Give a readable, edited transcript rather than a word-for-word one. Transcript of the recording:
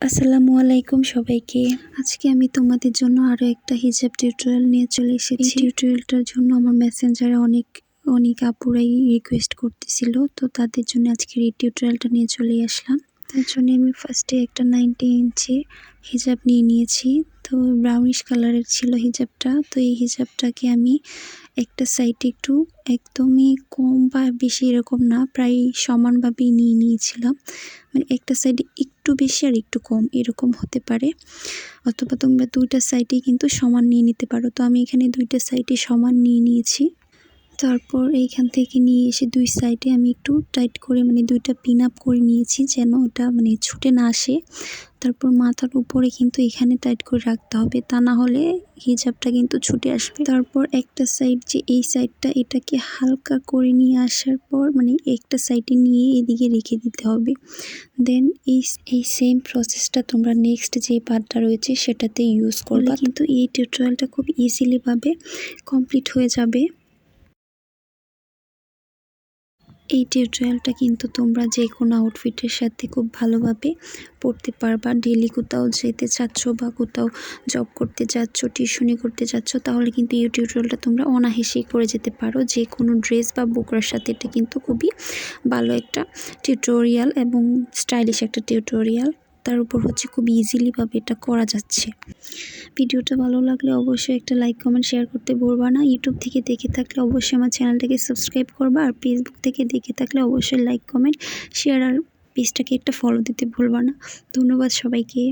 আসসালামু আলাইকুম সবাইকে। আজকে আমি তোমাদের জন্য আরও একটা হিজাব টিউটোরিয়াল নিয়ে চলে এসেছি। টিউটোরিয়ালটার জন্য আমার মেসেঞ্জারে অনেক আপুরাই রিকোয়েস্ট করতেছিল, তো তাদের জন্য আজকের এই টিউটোরিয়ালটা নিয়ে চলে আসলাম। তার জন্য আমি ফার্স্টে একটা 90 ইঞ্চি হিজাব নিয়ে নিয়েছি। তো ব্রাউনিশ কালারের ছিল হিজাবটা। তো এই হিজাবটাকে আমি একটা সাইডে একটু একদমই কম বা বেশি এরকম না, প্রায় সমানভাবেই নিয়ে নিয়েছিলাম। মানে একটা সাইডে একটু বেশি আর একটু কম এরকম হতে পারে, অথবা তোমরা দুইটা সাইডেই কিন্তু সমান নিয়ে নিতে পারো। তো আমি এখানে দুইটা সাইডে সমান নিয়ে নিয়েছি। তারপর এইখান থেকে নিয়ে এসে দুই সাইডে আমি একটু টাইট করে দুইটা পিন আপ করে নিয়েছি, যেন ওটা ছুটে না আসে। তারপর মাথার উপরে কিন্তু এখানে টাইট করে রাখতে হবে, তা না হলে হিজাবটা কিন্তু ছুটে আসবে। তারপর একটা সাইড, যে এই সাইডটা, এটাকে হালকা করে নিয়ে আসার পর একটা সাইডে নিয়ে এদিকে রেখে দিতে হবে। দেন এই সেম প্রসেসটা তোমরা নেক্সট যে পার্টটা রয়েছে সেটাতে ইউজ করলে কিন্তু এই টিউটোরিয়ালটা খুব ইজিলি ভাবে কমপ্লিট হয়ে যাবে। এই টিউটোরিয়ালটা কিন্তু তোমরা যে কোনো আউটফিটের সাথে খুব ভালোভাবে পড়তে পারবা। ডেলি কোথাও যেতে চাচ্ছ বা কোথাও জব করতে যাচ্ছ, টিউশনি করতে যাচ্ছ, তাহলে কিন্তু এই টিউটোরিয়ালটা তোমরা অনায়াসেই করে যেতে পারো। যে কোনো ড্রেস বা বোরকার সাথে এটা কিন্তু খুবই ভালো একটা টিউটোরিয়াল এবং স্টাইলিশ একটা টিউটোরিয়াল। তার উপর খুব ইজিলিভাবে এটা করা যাচ্ছে। ভিডিওটা ভালো লাগলে অবশ্যই একটা লাইক, কমেন্ট, শেয়ার করতে ভুলবা না। ইউটিউব থেকে দেখে থাকলে অবশ্যই আমার চ্যানেলটাকে সাবস্ক্রাইব করবা, আর ফেসবুক থেকে দেখে থাকলে অবশ্যই লাইক, কমেন্ট, শেয়ার আর পেজটাকে একটা ফলো দিতে ভুলবা না। ধন্যবাদ সবাইকে।